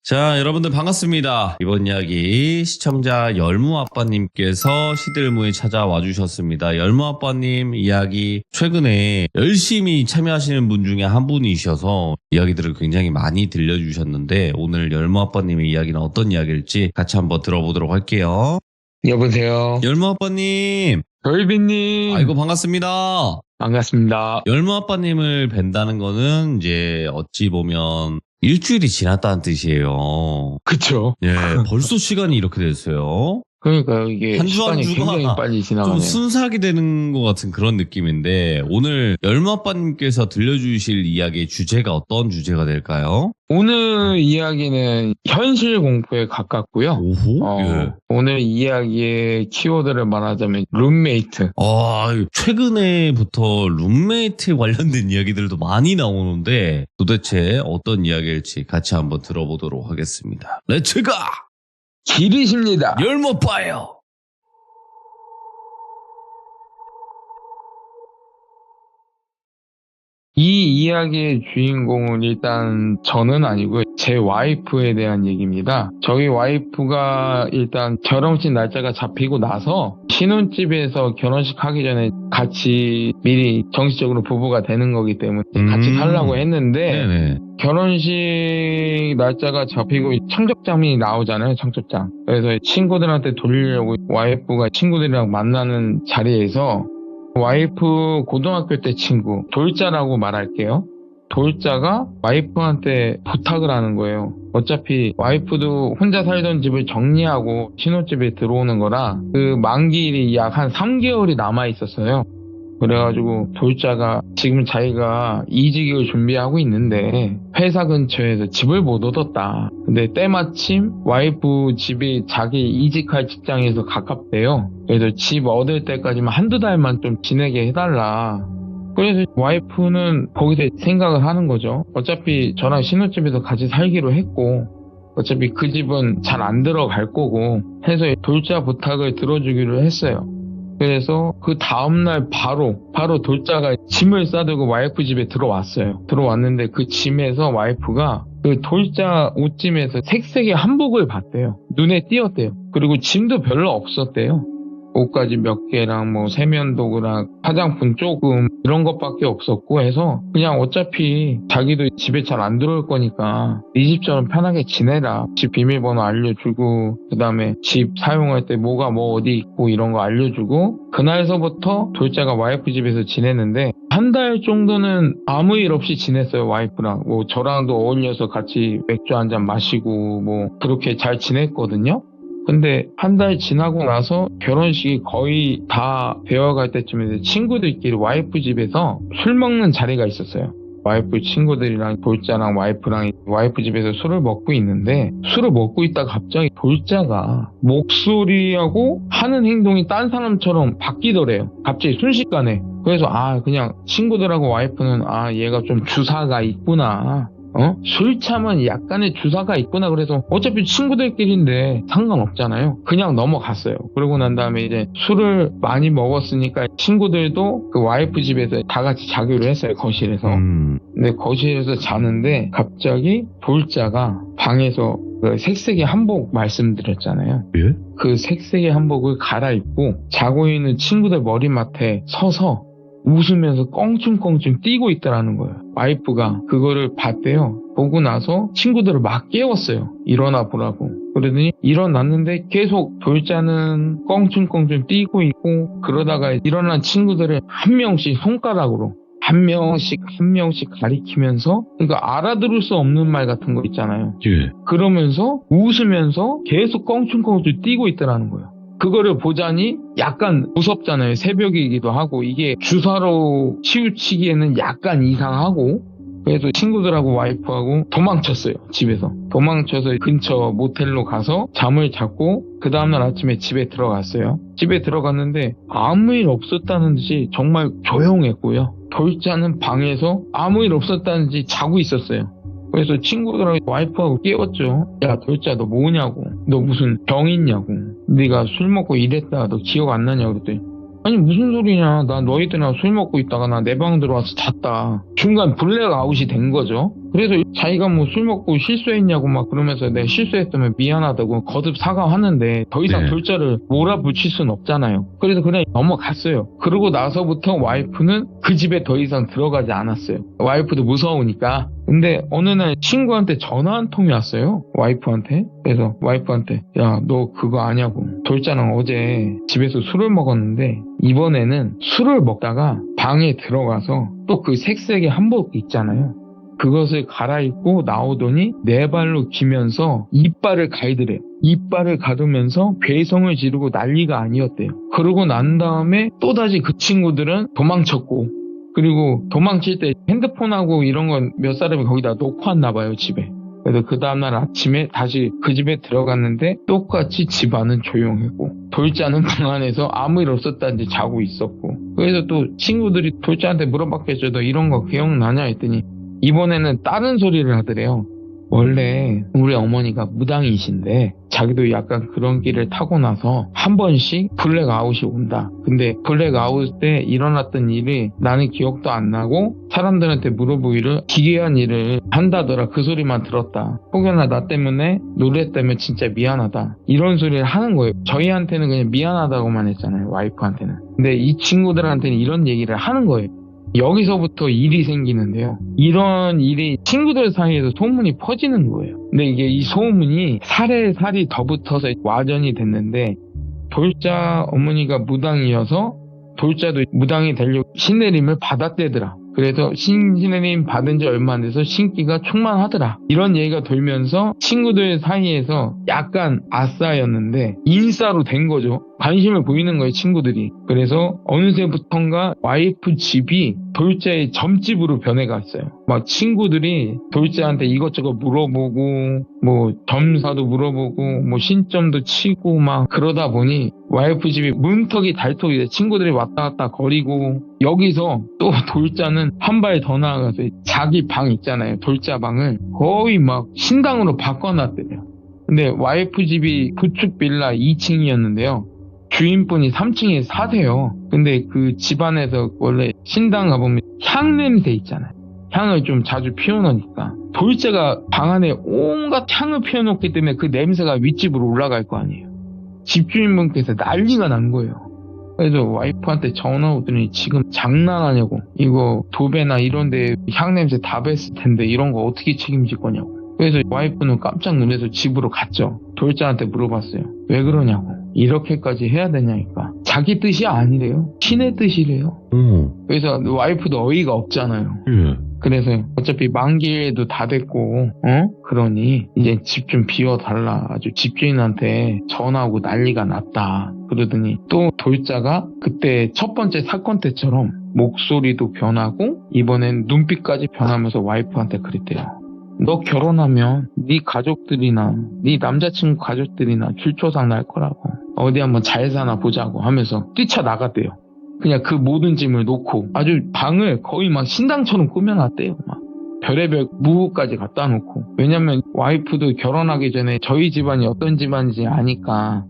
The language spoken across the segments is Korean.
자, 여러분들 반갑습니다. 이번 이야기 시청자 열무아빠님께서 시들무에 찾아와 주셨습니다. 열무아빠님 이야기 최근에 열심히 참여하시는 분 중에 한 분이셔서 이야기들을 굉장히 많이 들려주셨는데 오늘 열무아빠님의 이야기는 어떤 이야기일지 같이 한번 들어보도록 할게요. 여보세요. 열무아빠님, 별비님. 아이고 반갑습니다. 반갑습니다. 열무아빠님을 뵌다는 거는 이제 어찌 보면 일주일이 지났다는 뜻이에요. 그쵸. 예, 벌써 시간이 이렇게 됐어요. 그러니까 이게 한 주 한 시간이 주가 굉장히 빨리 좀 지나가네요. 순삭이 되는 것 같은 그런 느낌인데 오늘 열무아빠님께서 들려주실 이야기의 주제가 어떤 주제가 될까요? 오늘 이야기는 현실 공포에 가깝고요. 오호? 예. 오늘 이야기의 키워드를 말하자면 룸메이트. 최근에부터 룸메이트에 관련된 이야기들도 많이 나오는데 도대체 어떤 이야기일지 같이 한번 들어보도록 하겠습니다. 렛츠가! 길이십니다. 열무아빠예요! 이 이야기의 주인공은 일단 저는 아니고 제 와이프에 대한 얘기입니다. 저희 와이프가 일단 결혼식 날짜가 잡히고 나서 신혼집에서 결혼식 하기 전에 같이 미리 정식적으로 부부가 되는 거기 때문에 같이 살라고 했는데 네네. 결혼식 날짜가 잡히고 청첩장이 나오잖아요. 청첩장. 그래서 친구들한테 돌리려고 와이프가 친구들이랑 만나는 자리에서 와이프 고등학교 때 친구 돌자라고 말할게요. 돌자가 와이프한테 부탁을 하는 거예요. 어차피 와이프도 혼자 살던 집을 정리하고 신혼집에 들어오는 거라 그 만기일이 약 한 3개월이 남아 있었어요. 그래가지고 돌자가 지금 자기가 이직을 준비하고 있는데 회사 근처에서 집을 못 얻었다. 근데 때마침 와이프 집이 자기 이직할 직장에서 가깝대요. 그래서 집 얻을 때까지만 한두 달만 좀 지내게 해달라. 그래서 와이프는 거기서 생각을 하는 거죠. 어차피 저랑 신혼집에서 같이 살기로 했고 어차피 그 집은 잘 안 들어갈 거고 해서 돌자 부탁을 들어주기로 했어요. 그래서 그 다음날 바로 돌자가 짐을 싸들고 와이프 집에 들어왔어요. 들어왔는데 그 짐에서 와이프가 그 돌자 옷짐에서 색색의 한복을 봤대요. 눈에 띄었대요. 그리고 짐도 별로 없었대요. 옷가지 몇 개랑 뭐 세면도구랑 화장품 조금 이런 것밖에 없었고 해서 그냥 어차피 자기도 집에 잘 안 들어올 거니까 네 집처럼 편하게 지내라. 집 비밀번호 알려주고 그 다음에 집 사용할 때 뭐가 뭐 어디 있고 이런 거 알려주고 그날서부터 돌자가 와이프 집에서 지냈는데 한 달 정도는 아무 일 없이 지냈어요. 와이프랑 뭐 저랑도 어울려서 같이 맥주 한잔 마시고 뭐 그렇게 잘 지냈거든요. 근데 한 달 지나고 나서 결혼식이 거의 다 되어갈 때쯤에 친구들끼리 와이프 집에서 술 먹는 자리가 있었어요. 와이프 친구들이랑 돌자랑 와이프랑 와이프 집에서 술을 먹고 있는데 술을 먹고 있다가 갑자기 돌자가 목소리하고 하는 행동이 딴 사람처럼 바뀌더래요. 갑자기 순식간에. 그래서 그냥 친구들하고 와이프는 얘가 좀 주사가 있구나. 술 참은 약간의 주사가 있구나. 그래서 어차피 친구들끼리인데 상관없잖아요. 그냥 넘어갔어요. 그러고 난 다음에 이제 술을 많이 먹었으니까 친구들도 그 와이프 집에서 다 같이 자기로 했어요. 거실에서. 근데 거실에서 자는데 갑자기 돌자가 방에서 그 색색의 한복 말씀드렸잖아요. 예? 그 색색의 한복을 갈아입고 자고 있는 친구들 머리맡에 서서 웃으면서 껑충껑충 뛰고 있더라는 거예요. 와이프가 그거를 봤대요. 보고 나서 친구들을 막 깨웠어요. 일어나 보라고. 그러더니 일어났는데 계속 돌자는 껑충껑충 뛰고 있고 그러다가 일어난 친구들을 한 명씩 손가락으로 한 명씩 가리키면서 그러니까 알아들을 수 없는 말 같은 거 있잖아요. 예. 그러면서 웃으면서 계속 껑충껑충 뛰고 있더라는 거예요. 그거를 보자니 약간 무섭잖아요. 새벽이기도 하고 이게 주사로 치우치기에는 약간 이상하고 그래서 친구들하고 와이프하고 도망쳤어요. 집에서. 도망쳐서 근처 모텔로 가서 잠을 잤고 그 다음날 아침에 집에 들어갔어요. 집에 들어갔는데 아무 일 없었다는 듯이 정말 조용했고요. 돌자는 방에서 아무 일 없었다는 듯이 자고 있었어요. 그래서 친구들하고 와이프하고 깨웠죠. 야 돌자 너 뭐냐고. 너 무슨 병 있냐고. 네가 술 먹고 이랬다 너 기억 안 나냐고 그랬더니 아니 무슨 소리냐, 나 너희들이랑 술 먹고 있다가 나 내 방 들어와서 잤다. 중간 블랙아웃이 된 거죠. 그래서 자기가 뭐 술 먹고 실수했냐고 막 그러면서 내가 실수했다면 미안하다고 거듭 사과하는데 더 이상 네. 돌자를 몰아붙일 순 없잖아요. 그래서 그냥 넘어갔어요. 그러고 나서부터 와이프는 그 집에 더 이상 들어가지 않았어요. 와이프도 무서우니까. 근데 어느 날 친구한테 전화 한 통이 왔어요. 와이프한테. 그래서 와이프한테 야, 너 그거 아냐고. 돌자랑 어제 집에서 술을 먹었는데 이번에는 술을 먹다가 방에 들어가서 또 그 색색의 한복 있잖아요. 그것을 갈아입고 나오더니 네 발로 기면서 이빨을 가이드래요. 이빨을 가두면서 괴성을 지르고 난리가 아니었대요. 그러고 난 다음에 또다시 그 친구들은 도망쳤고, 그리고 도망칠 때 핸드폰하고 이런 건 몇 사람이 거기다 놓고 왔나 봐요, 집에. 그래서 그 다음날 아침에 다시 그 집에 들어갔는데 똑같이 집안은 조용했고 돌자는 방 안에서 아무 일 없었다는지 자고 있었고, 그래서 또 친구들이 돌자한테 물어봤겠죠. 너 이런 거 기억나냐 했더니 이번에는 다른 소리를 하더래요. 원래 우리 어머니가 무당이신데 자기도 약간 그런 길을 타고 나서 한 번씩 블랙아웃이 온다. 근데 블랙아웃 때 일어났던 일이 나는 기억도 안 나고 사람들한테 물어보기를 기괴한 일을 한다더라. 그 소리만 들었다. 혹여나 나 때문에 놀랬다면 진짜 미안하다. 이런 소리를 하는 거예요. 저희한테는 그냥 미안하다고만 했잖아요. 와이프한테는. 근데 이 친구들한테는 이런 얘기를 하는 거예요. 여기서부터 일이 생기는데요. 이런 일이 친구들 사이에서 소문이 퍼지는 거예요. 근데 이게 이 소문이 살에 살이 더 붙어서 와전이 됐는데, 돌자 어머니가 무당이어서 돌자도 무당이 되려고 신내림을 받았대더라. 그래서 신내림 받은 지 얼마 안 돼서 신기가 충만하더라. 이런 얘기가 돌면서 친구들 사이에서 약간 아싸였는데 인싸로 된 거죠. 관심을 보이는 거예요, 친구들이. 그래서 어느새부턴가 와이프 집이 돌자의 점집으로 변해갔어요. 막 친구들이 돌자한테 이것저것 물어보고 뭐 점사도 물어보고 뭐 신점도 치고 막 그러다 보니 와이프 집이 문턱이 달턱이 돼. 친구들이 왔다 갔다 거리고, 여기서 또 돌자는 한 발 더 나아가서 자기 방 있잖아요. 돌자 방을 거의 막 신당으로 바꿔놨대요. 근데 와이프 집이 구축 빌라 2층이었는데요. 주인분이 3층에 사세요. 근데 그 집안에서 원래 신당 가보면 향 냄새 있잖아요. 향을 좀 자주 피워놓으니까 돌자가 방 안에 온갖 향을 피워놓기 때문에 그 냄새가 윗집으로 올라갈 거 아니에요. 집주인분께서 난리가 난 거예요. 그래서 와이프한테 전화 오더니 지금 장난하냐고. 이거 도배나 이런 데 향냄새 다 뱄을 텐데 이런 거 어떻게 책임질 거냐고. 그래서 와이프는 깜짝 놀라서 집으로 갔죠. 돌자한테 물어봤어요. 왜 그러냐고. 이렇게까지 해야 되냐니까. 자기 뜻이 아니래요. 신의 뜻이래요. 그래서 와이프도 어이가 없잖아요. 그래서 어차피 만기에도 다 됐고, 그러니 이제 집 좀 비워달라. 아주 집주인한테 전화하고 난리가 났다. 그러더니 또 돌자가 그때 첫 번째 사건 때처럼 목소리도 변하고 이번엔 눈빛까지 변하면서 와이프한테 그랬대요. 너 결혼하면 네 가족들이나 네 남자친구 가족들이나 줄초상 날 거라고. 어디 한번 잘 사나 보자고 하면서 뛰쳐나갔대요. 그냥 그 모든 짐을 놓고 아주 방을 거의 막 신당처럼 꾸며놨대요. 막 별의별 무호까지 갖다 놓고. 왜냐면 와이프도 결혼하기 전에 저희 집안이 어떤 집안인지 아니까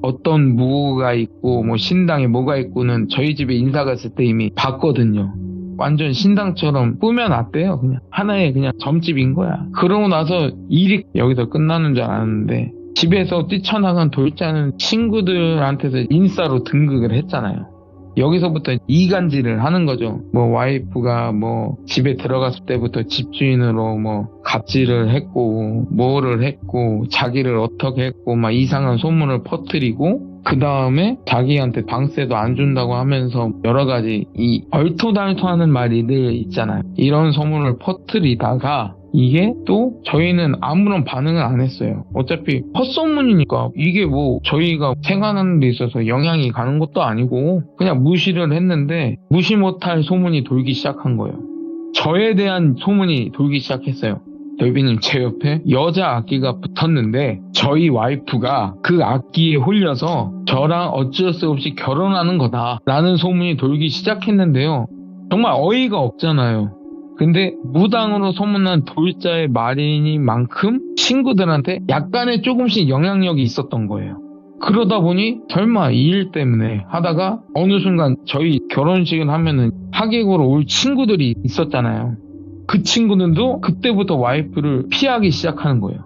어떤 무호가 있고 뭐 신당에 뭐가 있고는 저희 집에 인사 갔을 때 이미 봤거든요. 완전 신당처럼 꾸며놨대요. 그냥 하나의 그냥 점집인 거야. 그러고 나서 일이 여기서 끝나는 줄 알았는데 집에서 뛰쳐나간 돌자는 친구들한테서 인싸로 등극을 했잖아요. 여기서부터 이간질을 하는 거죠. 뭐 와이프가 뭐 집에 들어갔을 때부터 집주인으로 뭐 갑질을 했고 뭐를 했고 자기를 어떻게 했고 막 이상한 소문을 퍼뜨리고, 그 다음에 자기한테 방세도 안 준다고 하면서 여러 가지 이 얼토당토하는 말이 늘 있잖아요. 이런 소문을 퍼뜨리다가 이게 또 저희는 아무런 반응을 안 했어요. 어차피 헛소문이니까 이게 뭐 저희가 생활하는 데 있어서 영향이 가는 것도 아니고 그냥 무시를 했는데 무시 못할 소문이 돌기 시작한 거예요. 저에 대한 소문이 돌기 시작했어요. 널비님, 제 옆에 여자 악기가 붙었는데 저희 와이프가 그 악기에 홀려서 저랑 어쩔 수 없이 결혼하는 거다 라는 소문이 돌기 시작했는데요. 정말 어이가 없잖아요. 근데 무당으로 소문난 돌자의 말이니만큼 친구들한테 약간의 조금씩 영향력이 있었던 거예요. 그러다 보니 설마 이 일 때문에 하다가 어느 순간 저희 결혼식을 하면은 하객으로 올 친구들이 있었잖아요. 그 친구들도 그때부터 와이프를 피하기 시작하는 거예요.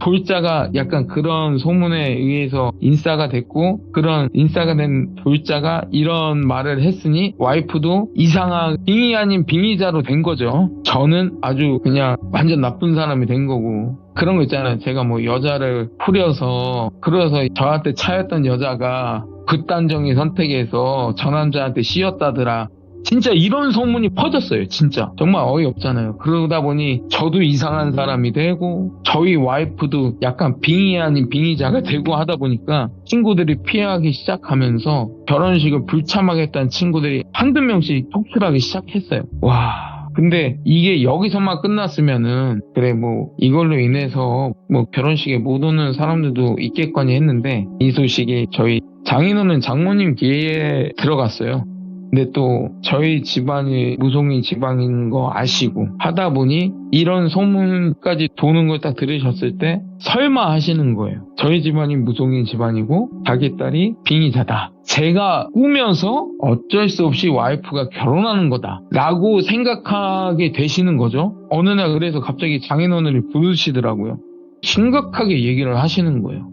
돌자가 약간 그런 소문에 의해서 인싸가 됐고, 그런 인싸가 된 돌자가 이런 말을 했으니 와이프도 이상한 빙의 아닌 빙의자로 된 거죠. 저는 아주 그냥 완전 나쁜 사람이 된 거고, 그런 거 있잖아요. 제가 뭐 여자를 후려서 그래서 저한테 차였던 여자가 극단적인 선택에서 저 남자한테 씌었다더라. 진짜 이런 소문이 퍼졌어요. 진짜 정말 어이없잖아요. 그러다 보니 저도 이상한 사람이 되고 저희 와이프도 약간 빙의 아닌 빙의자가 되고 하다 보니까 친구들이 피하기 시작하면서 결혼식을 불참하겠다는 친구들이 한두 명씩 속출하기 시작했어요. 와, 근데 이게 여기서만 끝났으면은 그래 뭐 이걸로 인해서 뭐 결혼식에 못 오는 사람들도 있겠거니 했는데, 이 소식이 저희 장인어른 장모님 귀에 들어갔어요. 근데 또 저희 집안이 무속인 집안인 거 아시고 하다 보니 이런 소문까지 도는 걸 딱 들으셨을 때 설마 하시는 거예요. 저희 집안이 무속인 집안이고 자기 딸이 빙의자다. 제가 꾸며서 어쩔 수 없이 와이프가 결혼하는 거다 라고 생각하게 되시는 거죠. 어느 날 그래서 갑자기 장인어른이 부르시더라고요. 심각하게 얘기를 하시는 거예요.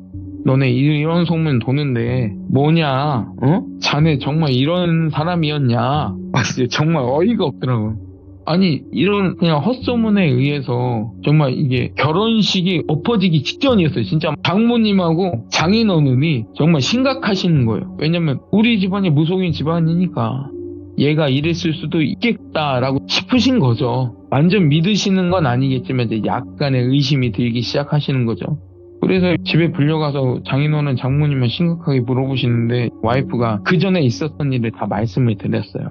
너네 이런 소문 도는데 뭐냐? 자네 정말 이런 사람이었냐? 정말 어이가 없더라고요. 아니 이런 그냥 헛소문에 의해서 정말 이게 결혼식이 엎어지기 직전이었어요. 진짜 장모님하고 장인어른이 정말 심각하시는 거예요. 왜냐면 우리 집안이 무속인 집안이니까 얘가 이랬을 수도 있겠다라고 싶으신 거죠. 완전 믿으시는 건 아니겠지만 이제 약간의 의심이 들기 시작하시는 거죠. 그래서 집에 불려가서 장인어른 장모님을 심각하게 물어보시는데 와이프가 그 전에 있었던 일을 다 말씀을 드렸어요.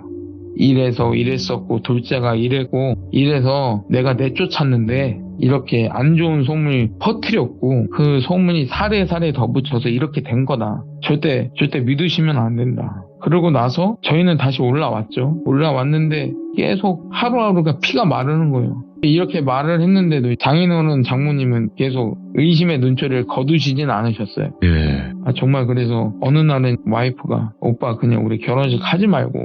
이래서 이랬었고 돌자가 이래고 이래서 내가 내쫓았는데 이렇게 안 좋은 소문을 퍼뜨렸고 그 소문이 사례 더 붙여서 이렇게 된 거다. 절대 믿으시면 안 된다. 그러고 나서 저희는 다시 올라왔죠. 올라왔는데 계속 하루하루가 피가 마르는 거예요. 이렇게 말을 했는데도 장인어른 장모님은 계속 의심의 눈초리를 거두시진 않으셨어요. 예. 정말 그래서 어느 날은 와이프가 오빠 그냥 우리 결혼식 하지 말고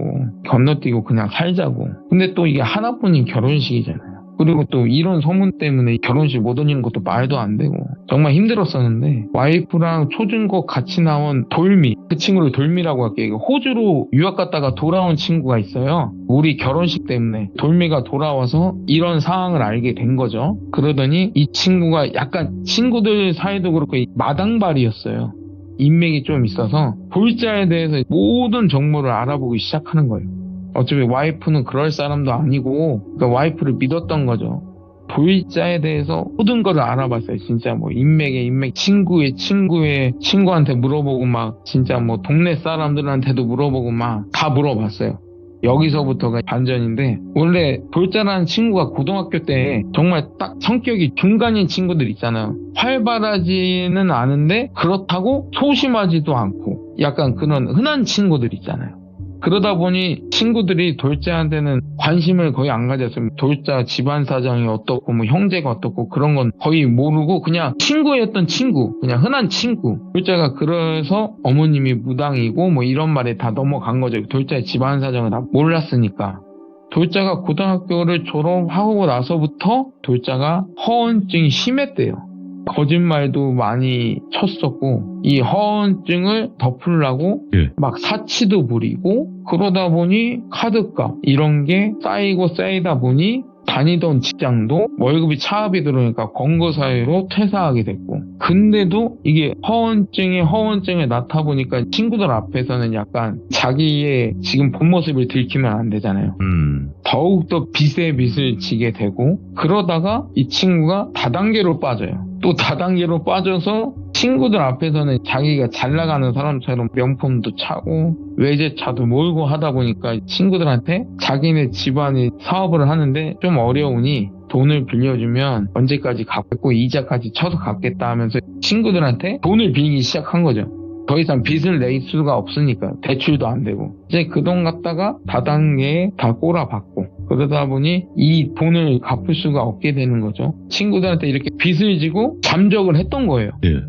건너뛰고 그냥 살자고. 근데 또 이게 하나뿐인 결혼식이잖아요. 그리고 또 이런 소문 때문에 결혼식 못 오는 것도 말도 안 되고 정말 힘들었었는데 와이프랑 초중고 같이 나온 돌미, 그 친구를 돌미라고 할게요. 호주로 유학 갔다가 돌아온 친구가 있어요. 우리 결혼식 때문에 돌미가 돌아와서 이런 상황을 알게 된 거죠. 그러더니 이 친구가 약간 친구들 사이도 그렇고 마당발이었어요. 인맥이 좀 있어서 돌자에 대해서 모든 정보를 알아보기 시작하는 거예요. 어차피 와이프는 그럴 사람도 아니고 그러니까 와이프를 믿었던 거죠. 돌자에 대해서 모든 걸 알아봤어요. 진짜 뭐 인맥의 인맥, 친구의 친구한테 물어보고 막 진짜 뭐 동네 사람들한테도 물어보고 막 다 물어봤어요. 여기서부터가 반전인데, 원래 돌자라는 친구가 고등학교 때 정말 딱 성격이 중간인 친구들 있잖아요. 활발하지는 않은데 그렇다고 소심하지도 않고 약간 그런 흔한 친구들 있잖아요. 그러다 보니 친구들이 돌자한테는 관심을 거의 안 가졌어요. 돌자 집안 사정이 어떻고 뭐 형제가 어떻고 그런 건 거의 모르고 그냥 친구였던 친구, 그냥 흔한 친구. 돌자가 그래서 어머님이 무당이고 뭐 이런 말에 다 넘어간 거죠. 돌자의 집안 사정을 다 몰랐으니까. 돌자가 고등학교를 졸업하고 나서부터 돌자가 허언증이 심했대요. 거짓말도 많이 쳤었고 이 허언증을 덮으려고 막 사치도 부리고, 그러다 보니 카드값 이런 게 쌓이다 보니 다니던 직장도 월급이 차압이 들어오니까 권고 사유로 퇴사하게 됐고, 근데도 이게 허언증에 낳다 보니까 친구들 앞에서는 약간 자기의 지금 본 모습을 들키면 안 되잖아요. 더욱더 빚에 빚을 지게 되고, 그러다가 이 친구가 다단계로 빠져요. 또 다단계로 빠져서 친구들 앞에서는 자기가 잘 나가는 사람처럼 명품도 차고 외제차도 몰고 하다 보니까 친구들한테 자기네 집안이 사업을 하는데 좀 어려우니 돈을 빌려주면 언제까지 갚고 이자까지 쳐서 갚겠다 하면서 친구들한테 돈을 빌리기 시작한 거죠. 더 이상 빚을 낼 수가 없으니까 대출도 안 되고 이제 그 돈 갖다가 다단계에 다 꼬라박고, 그러다 보니 이 돈을 갚을 수가 없게 되는 거죠. 친구들한테 이렇게 빚을 지고 잠적을 했던 거예요. 예.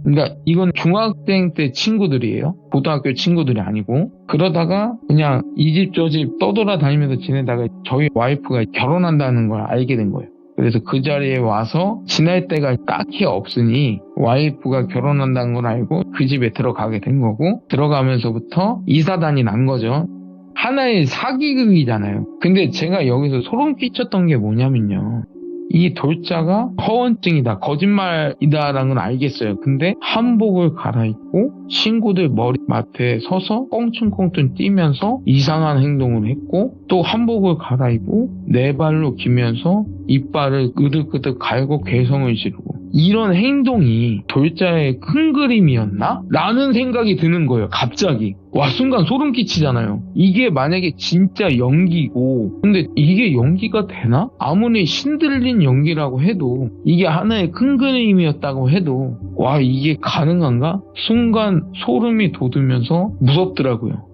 그러니까 이건 중학생 때 친구들이에요. 고등학교 친구들이 아니고. 그러다가 그냥 이 집 저 집 떠돌아다니면서 지내다가 저희 와이프가 결혼한다는 걸 알게 된 거예요. 그래서 그 자리에 와서 지낼 데가 딱히 없으니 와이프가 결혼한다는 걸 알고 그 집에 들어가게 된 거고, 들어가면서부터 이사단이 난 거죠. 하나의 사기극이잖아요. 근데 제가 여기서 소름 끼쳤던 게 뭐냐면요. 이 돌자가 허언증이다, 거짓말이다라는 건 알겠어요. 근데 한복을 갈아입고 친구들 머리맡에 서서 꽁충꽁충 뛰면서 이상한 행동을 했고, 또 한복을 갈아입고 네 발로 기면서 이빨을 끄덕끄덕 갈고 괴성을 지르고, 이런 행동이 돌자의 큰 그림이었나? 라는 생각이 드는 거예요. 갑자기. 와, 순간 소름 끼치잖아요. 이게 만약에 진짜 연기고, 근데 이게 연기가 되나? 아무리 신들린 연기라고 해도, 이게 하나의 큰 그림이었다고 해도, 와, 이게 가능한가? 순간 소름이 돋으면서 무섭더라고요.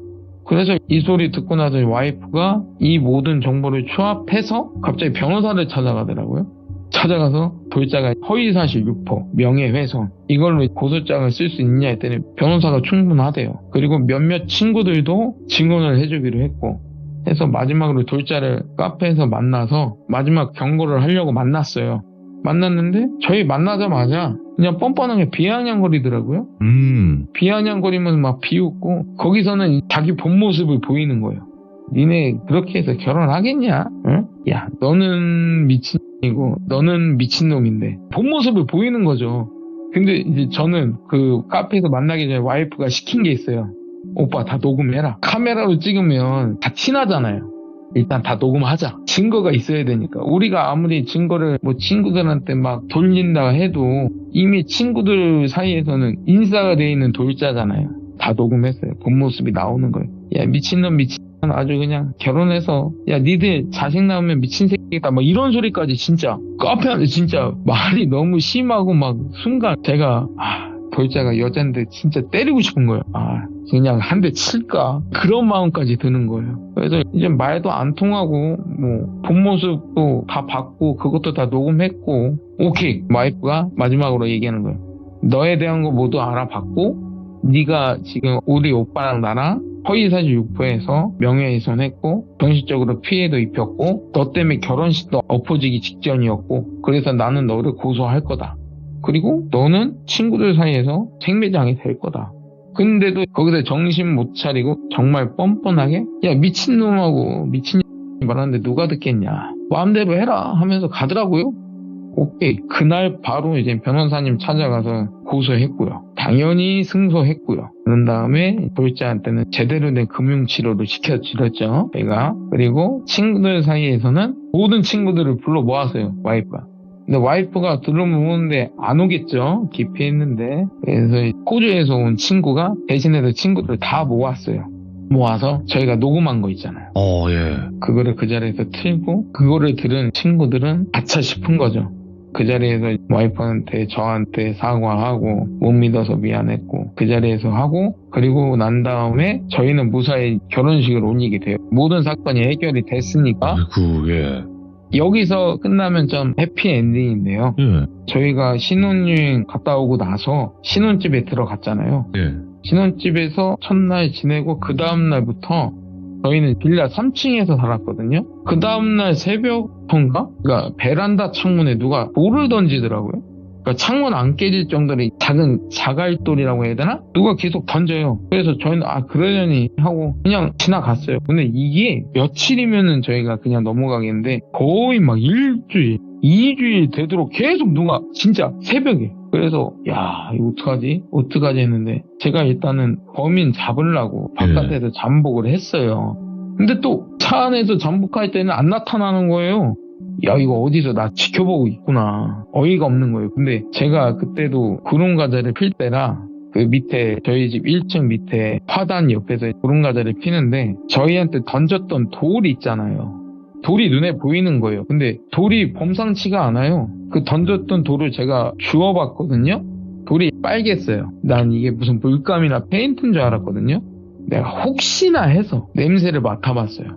그래서 이 소리 듣고 나서 와이프가 이 모든 정보를 추합해서 갑자기 변호사를 찾아가더라고요. 찾아가서 돌자가 허위사실 유포, 명예훼손, 이걸로 고소장을 쓸 수 있냐 했더니 변호사가 충분하대요. 그리고 몇몇 친구들도 증언을 해주기로 했고, 해서 마지막으로 돌자를 카페에서 만나서 마지막 경고를 하려고 만났어요. 만났는데 저희 만나자마자 그냥 뻔뻔하게 비아냥거리더라고요. 비아냥거리면서 막 비웃고, 거기서는 자기 본 모습을 보이는 거예요. 니네 그렇게 해서 결혼하겠냐? 응? 야, 너는 미친이고 너는 미친놈인데, 본 모습을 보이는 거죠. 근데 이제 저는 그 카페에서 만나기 전에 와이프가 시킨 게 있어요. 오빠 다 녹음해라. 카메라로 찍으면 다 티나잖아요. 일단 다 녹음하자. 증거가 있어야 되니까. 우리가 아무리 증거를 뭐 친구들한테 막 돌린다 해도 이미 친구들 사이에서는 인싸가 돼 있는 돌자잖아요. 다 녹음했어요. 본 모습이 나오는 거예요. 야, 미친놈 아주 그냥 결혼해서, 야, 니들 자식 나오면 미친 새끼다, 막 이런 소리까지 진짜 카페 안에 진짜 말이 너무 심하고, 막 순간 제가 돌자가 여잔데 진짜 때리고 싶은 거예요. 그냥 한 대 칠까, 그런 마음까지 드는 거예요. 그래서 이제 말도 안 통하고 뭐 본 모습도 다 봤고 그것도 다 녹음했고, 오케이. 와이프가 마지막으로 얘기하는 거예요. 너에 대한 거 모두 알아봤고, 네가 지금 우리 오빠랑 나랑 허위사실 유포해서 명예훼손했고 정신적으로 피해도 입혔고, 너 때문에 결혼식도 엎어지기 직전이었고, 그래서 나는 너를 고소할 거다. 그리고 너는 친구들 사이에서 생매장이 될 거다. 근데도 거기서 정신 못 차리고 정말 뻔뻔하게, 야, 미친놈하고 미친년이 말하는데 누가 듣겠냐, 마음대로 해라 하면서 가더라고요. 오케이. 그날 바로 이제 변호사님 찾아가서 고소했고요. 당연히 승소했고요. 그런 다음에 돌자한테는 제대로 된 금융치료를 시켜드렸죠, 제가. 그리고 친구들 사이에서는 모든 친구들을 불러 모았어요, 와이프가. 근데 와이프가 들어오는데 안 오겠죠, 기피했는데. 그래서 호주에서 온 친구가 대신해서 친구들 다 모았어요. 모아서 저희가 녹음한 거 있잖아요. 예. 그거를 그 자리에서 틀고, 그거를 들은 친구들은 아차 싶은 거죠. 그 자리에서 와이프한테 저한테 사과하고 못 믿어서 미안했고 그 자리에서 하고, 그리고 난 다음에 저희는 무사히 결혼식을 올리게 돼요. 모든 사건이 해결이 됐으니까. 아이고, 예. 여기서 끝나면 좀 해피엔딩인데요. 예. 저희가 신혼여행 갔다 오고 나서 신혼집에 들어갔잖아요. 예. 신혼집에서 첫날 지내고 그 다음날부터 저희는 빌라 3층에서 살았거든요. 그 다음날 새벽인가? 그러니까 베란다 창문에 누가 돌을 던지더라고요. 그러니까 창문 안 깨질 정도로 작은 자갈돌이라고 해야 되나? 누가 계속 던져요. 그래서 저희는 그러려니 하고 그냥 지나갔어요. 근데 이게 며칠이면은 저희가 그냥 넘어가겠는데 거의 막 일주일, 2주일 되도록 계속 누가 진짜 새벽에. 그래서 야, 이거 어떡하지 했는데 제가 일단은 범인 잡으려고 바깥에서 잠복을 했어요. 근데 또 차 안에서 잠복할 때는 안 나타나는 거예요. 야, 이거 어디서 나 지켜보고 있구나. 어이가 없는 거예요. 근데 제가 그때도 구름과자를 필 때라 그 밑에 저희 집 1층 밑에 화단 옆에서 구름과자를 피는데 저희한테 던졌던 돌이 있잖아요. 돌이 눈에 보이는 거예요. 근데 돌이 범상치가 않아요. 그 던졌던 돌을 제가 주워봤거든요. 돌이 빨갰어요. 난 이게 무슨 물감이나 페인트인 줄 알았거든요. 내가 혹시나 해서 냄새를 맡아봤어요.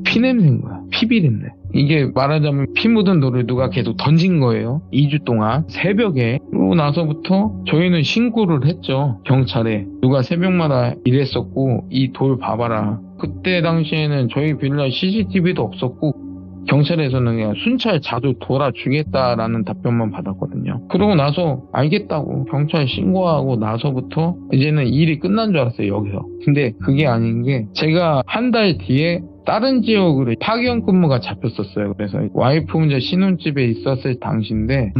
피냄새인 거야. 피비린내. 이게 말하자면 피 묻은 돌을 누가 계속 던진 거예요. 2주 동안 새벽에. 그러고 나서부터 저희는 신고를 했죠. 경찰에. 누가 새벽마다 이랬었고 이 돌 봐봐라. 그때 당시에는 저희 빌라 CCTV도 없었고 경찰에서는 그냥 순찰 자주 돌아주겠다라는 답변만 받았거든요. 그러고 나서 알겠다고 경찰 신고하고 나서부터 이제는 일이 끝난 줄 알았어요, 여기서. 근데 그게 아닌 게 제가 한 달 뒤에 다른 지역으로 파견 근무가 잡혔었어요. 그래서 와이프 혼자 신혼집에 있었을 당시인데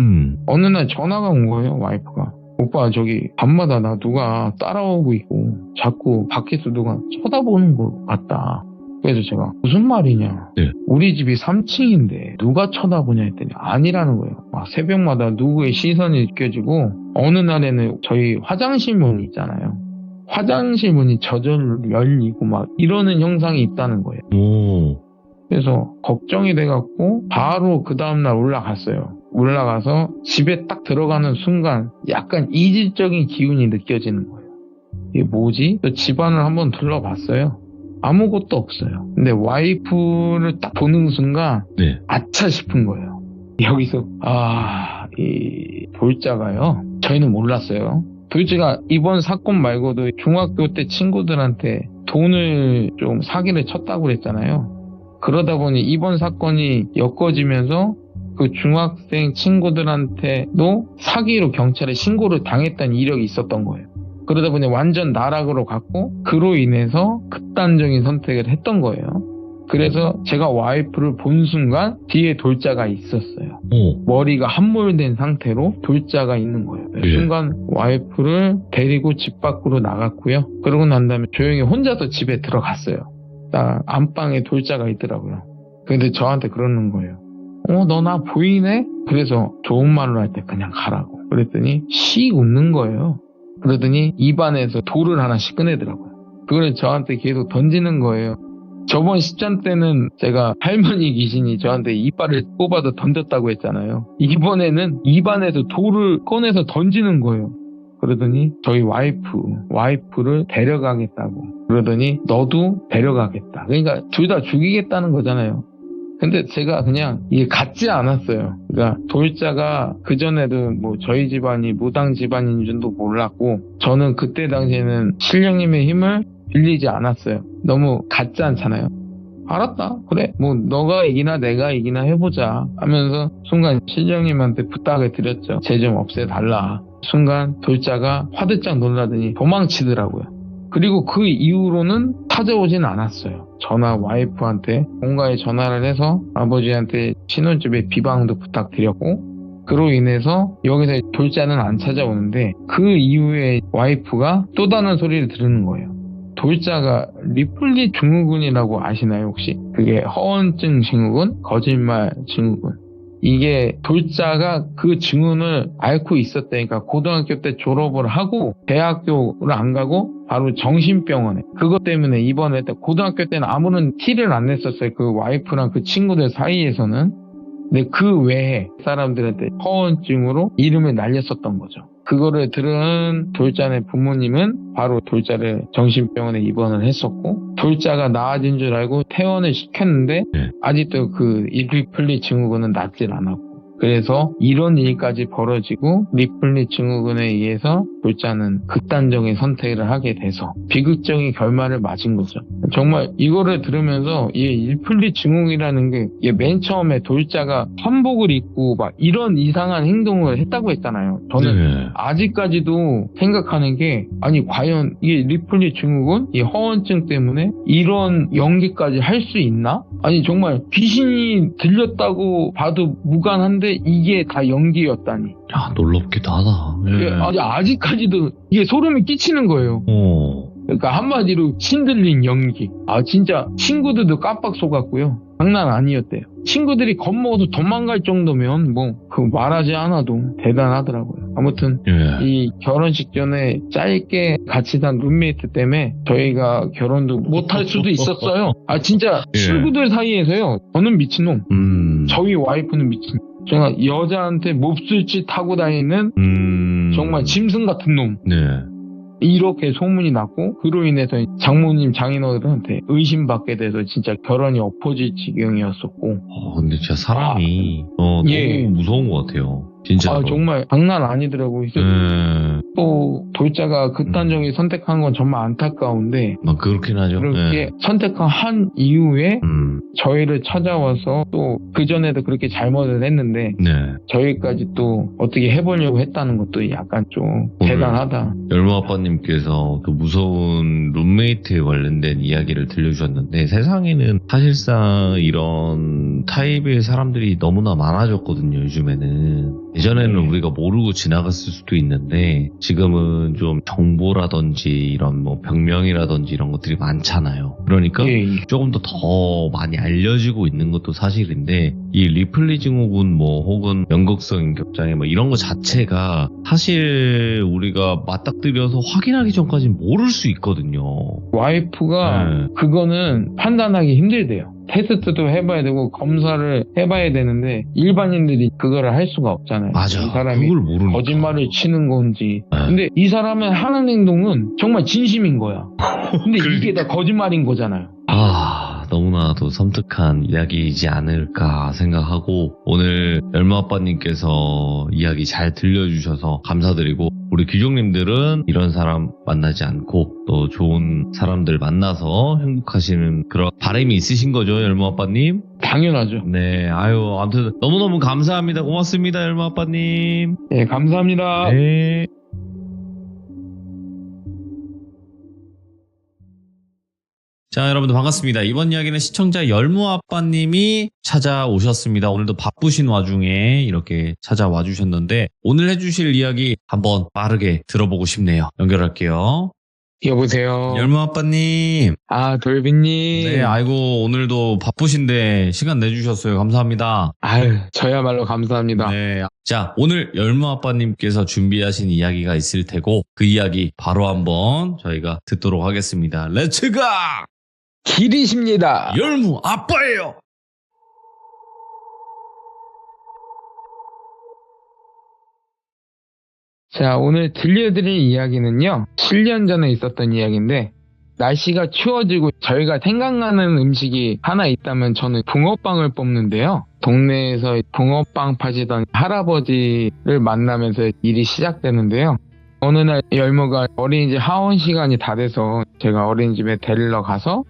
어느 날 전화가 온 거예요, 와이프가. 오빠 저기 밤마다 나 누가 따라오고 있고 자꾸 밖에서 누가 쳐다보는 것 같다. 그래서 제가 무슨 말이냐. 네. 우리 집이 3층인데 누가 쳐다보냐 했더니 아니라는 거예요. 막 새벽마다 누구의 시선이 느껴지고 어느 날에는 저희 화장실 문이 있잖아요. 화장실 문이 저절로 열리고 막 이러는 현상이 있다는 거예요. 오. 그래서 걱정이 돼갖고 바로 그 다음날 올라갔어요. 올라가서 집에 딱 들어가는 순간 약간 이질적인 기운이 느껴지는 거예요. 이게 뭐지? 또 집안을 한번 둘러봤어요. 아무것도 없어요. 근데 와이프를 딱 보는 순간 네. 아차 싶은 거예요. 여기서 이 돌자가요. 저희는 몰랐어요. 돌자가 이번 사건 말고도 중학교 때 친구들한테 돈을 좀 사기를 쳤다고 그랬잖아요. 그러다 보니 이번 사건이 엮어지면서 그 중학생 친구들한테도 사기로 경찰에 신고를 당했다는 이력이 있었던 거예요. 그러다 보니 완전 나락으로 갔고 그로 인해서 극단적인 선택을 했던 거예요. 그래서 제가 와이프를 본 순간 뒤에 돌자가 있었어요. 머리가 함몰된 상태로 돌자가 있는 거예요. 순간 와이프를 데리고 집 밖으로 나갔고요. 그러고 난 다음에 조용히 혼자서 집에 들어갔어요. 딱 안방에 돌자가 있더라고요. 근데 저한테 그러는 거예요. 너 나 보이네? 그래서 좋은 말로 할 때 그냥 가라고. 그랬더니 씩 웃는 거예요. 그러더니 입안에서 돌을 하나씩 꺼내더라고요. 그걸 저한테 계속 던지는 거예요. 저번 시점 때는 제가 할머니 귀신이 저한테 이빨을 뽑아서 던졌다고 했잖아요. 이번에는 입안에서 돌을 꺼내서 던지는 거예요. 그러더니 저희 와이프를 데려가겠다고. 그러더니 너도 데려가겠다. 그러니까 둘 다 죽이겠다는 거잖아요. 근데 제가 그냥 이게 같지 않았어요. 그러니까 돌자가 그전에도 뭐 저희 집안이 무당 집안인 줄도 몰랐고 저는 그때 당시에는 신령님의 힘을 빌리지 않았어요. 너무 같지 않잖아요. 알았다. 그래. 뭐 너가 이기나 내가 이기나 해보자 하면서 순간 신령님한테 부탁을 드렸죠. 쟤 좀 없애달라. 순간 돌자가 화들짝 놀라더니 도망치더라고요. 그리고 그 이후로는 찾아오진 않았어요. 와이프한테 뭔가에 전화를 해서 아버지한테 신혼집에 비방도 부탁드렸고 그로 인해서 여기서 돌자는 안 찾아오는데 그 이후에 와이프가 또 다른 소리를 들은 거예요. 돌자가 리플리 증후군이라고 아시나요 혹시? 그게 허언증 증후군, 거짓말 증후군. 이게 돌자가 그 증후를 앓고 있었다니까. 고등학교 때 졸업을 하고 대학교를 안 가고 바로 정신병원에. 그것 때문에 입원했다. 고등학교 때는 아무런 티를 안 냈었어요. 그 와이프랑 그 친구들 사이에서는. 근데 그 외에 사람들한테 허언증으로 이름을 날렸었던 거죠. 그거를 들은 돌자의 부모님은 바로 돌자를 정신병원에 입원을 했었고 돌자가 나아진 줄 알고 퇴원을 시켰는데 아직도 그 리플리 증후군은 낫질 않았고 그래서 이런 일까지 벌어지고 리플리 증후군에 의해서 돌자는 극단적인 선택을 하게 돼서 비극적인 결말을 맞은 거죠. 정말 이거를 들으면서 이 리플리 증후군이라는 게 맨 처음에 돌자가 한복을 입고 막 이런 이상한 행동을 했다고 했잖아요. 저는 아직까지도 생각하는 게 아니 과연 이게 리플리 증후군, 이 허언증 때문에 이런 연기까지 할 수 있나? 아니 정말 귀신이 들렸다고 봐도 무관한데 이게 다 연기였다니. 야, 놀랍기도 하다. 아직까지도 이게 소름이 끼치는 거예요. 그러니까 한마디로 신들린 연기. 진짜 친구들도 깜빡 속았고요. 장난 아니었대요. 친구들이 겁먹어서 도망갈 정도면 그 말하지 않아도 대단하더라고요. 아무튼 이 결혼식 전에 짧게 같이 산 룸메이트 때문에 저희가 결혼도 못할 수도 있었어요. 진짜 친구들 사이에서요. 저는 미친놈. 저희 와이프는 미친놈. 정말 여자한테 몹쓸 짓 하고 다니는 정말 짐승 같은 놈. 이렇게 소문이 났고 그로 인해서 장모님 장인어른한테 의심받게 돼서 진짜 결혼이 엎어질 지경이었었고 근데 진짜 사람이 예. 너무 무서운 것 같아요. 진짜로. 정말 장난 아니더라고요. 또 돌자가 극단적인 선택한 건 정말 안타까운데 그렇긴 하죠. 그렇게 선택한 한 이후에 저희를 찾아와서 또 그전에도 그렇게 잘못을 했는데 네. 저희까지 또 어떻게 해보려고 했다는 것도 약간 좀 대단하다. 열무 아빠님께서 그 무서운 룸메이트에 관련된 이야기를 들려주셨는데 세상에는 사실상 이런 타입의 사람들이 너무나 많아졌거든요. 요즘에는. 예전에는 우리가 모르고 지나갔을 수도 있는데 지금은 좀 정보라든지 이런 뭐 병명이라든지 이런 것들이 많잖아요. 그러니까 조금 더 많이 알려지고 있는 것도 사실인데 이 리플리 증후군 혹은 연극성 인격장애 이런 거 자체가 사실 우리가 맞닥뜨려서 확인하기 전까지는 모를 수 있거든요. 와이프가 그거는 판단하기 힘들대요. 테스트도 해봐야 되고 검사를 해봐야 되는데 일반인들이 그거를 할 수가 없잖아요. 맞아. 이 사람이 그걸 모르니까. 거짓말을 치는 건지. 근데 이 사람은 하는 행동은 정말 진심인 거야. 근데 이게 다 거짓말인 거잖아요. 너무나도 섬뜩한 이야기이지 않을까 생각하고 오늘 열무 아빠님께서 이야기 잘 들려주셔서 감사드리고 우리 귀족님들은 이런 사람 만나지 않고 또 좋은 사람들 만나서 행복하시는 그런 바람이 있으신 거죠, 열무 아빠님? 당연하죠. 네, 아무튼 너무너무 감사합니다. 고맙습니다, 열무 아빠님. 네, 감사합니다. 네. 자, 여러분들 반갑습니다. 이번 이야기는 시청자 열무 아빠님이 찾아오셨습니다. 오늘도 바쁘신 와중에 이렇게 찾아와 주셨는데 오늘 해주실 이야기 한번 빠르게 들어보고 싶네요. 연결할게요. 여보세요. 열무 아빠님. 돌비님. 네, 오늘도 바쁘신데 시간 내주셨어요. 감사합니다. 저야말로 감사합니다. 네. 자, 오늘 열무 아빠님께서 준비하신 이야기가 있을 테고 그 이야기 바로 한번 저희가 듣도록 하겠습니다. 렛츠가! 길이십니다. 열무 아빠예요. 자, 오늘 들려드릴 이야기는요. 7년 전에 있었던 이야기인데 날씨가 추워지고 저희가 생각나는 음식이 하나 있다면 저는 붕어빵을 뽑는데요. 동네에서 붕어빵 파시던 할아버지를 만나면서 일이 시작되는데요. 어느 날 열무가 어린이집 하원 시간이 다 돼서 제가 어린이집에 데리러 가서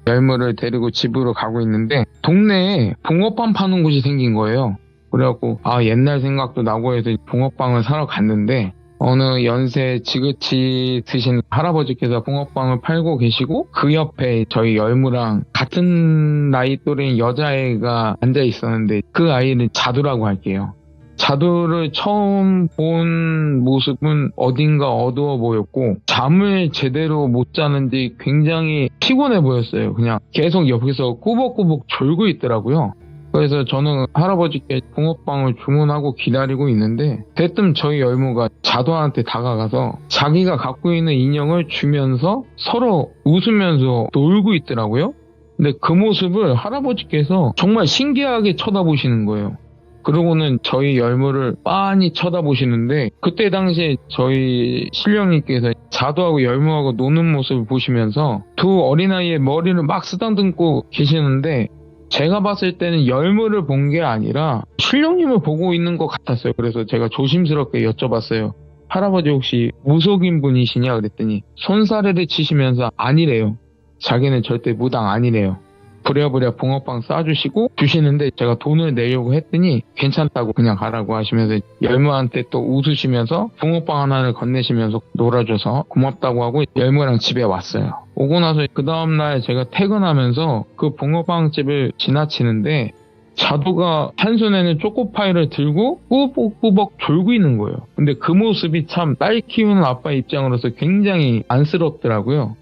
열무를 데리고 집으로 가고 있는데 동네에 붕어빵 파는 곳이 생긴 거예요. 그래갖고 옛날 생각도 나고 해서 붕어빵을 사러 갔는데 어느 연세 지긋이 드신 할아버지께서 붕어빵을 팔고 계시고 그 옆에 저희 열무랑 같은 나이 또래인 여자애가 앉아 있었는데 그 아이는 자두라고 할게요. 자두를 처음 본 모습은 어딘가 어두워 보였고 잠을 제대로 못 자는지 굉장히 피곤해 보였어요. 그냥 계속 옆에서 꾸벅꾸벅 졸고 있더라고요. 그래서 저는 할아버지께 붕어빵을 주문하고 기다리고 있는데 대뜸 저희 열무가 자두한테 다가가서 자기가 갖고 있는 인형을 주면서 서로 웃으면서 놀고 있더라고요. 근데 그 모습을 할아버지께서 정말 신기하게 쳐다보시는 거예요. 그러고는 저희 열무를 빤히 쳐다보시는데 그때 당시에 저희 신령님께서 자두하고 열무하고 노는 모습을 보시면서 두 어린아이의 머리를 막 쓰다듬고 계시는데 제가 봤을 때는 열무를 본 게 아니라 신령님을 보고 있는 것 같았어요. 그래서 제가 조심스럽게 여쭤봤어요. 할아버지 혹시 무속인 분이시냐 그랬더니 손사래를 치시면서 아니래요. 자기는 절대 무당 아니래요. 부랴부랴 붕어빵 싸주시고 주시는데 제가 돈을 내려고 했더니 괜찮다고 그냥 가라고 하시면서 열무한테 또 웃으시면서 붕어빵 하나를 건네시면서 놀아줘서 고맙다고 하고 열무랑 집에 왔어요. 오고 나서 그 다음날 제가 퇴근하면서 그 붕어빵 집을 지나치는데 자두가 한 손에는 초코파이를 들고 꾸벅꾸벅 졸고 있는 거예요. 근데 그 모습이 참 딸 키우는 아빠 입장으로서 굉장히 안쓰럽더라고요.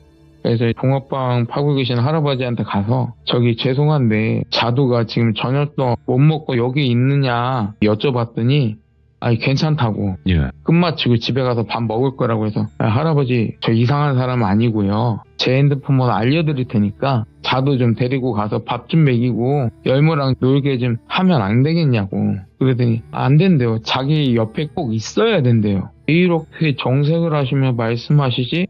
그래서 붕어빵 파고 계신 할아버지한테 가서 저기 죄송한데 자두가 지금 저녁 동안 못 먹고 여기 있느냐 여쭤봤더니 괜찮다고 끝마치고 집에 가서 밥 먹을 거라고 해서 할아버지 저 이상한 사람 아니고요. 제 핸드폰 번호 알려드릴 테니까 자두 좀 데리고 가서 밥 좀 먹이고 열무랑 놀게 좀 하면 안 되겠냐고. 그러더니 안 된대요. 자기 옆에 꼭 있어야 된대요. 왜 이렇게 정색을 하시며 말씀하시지?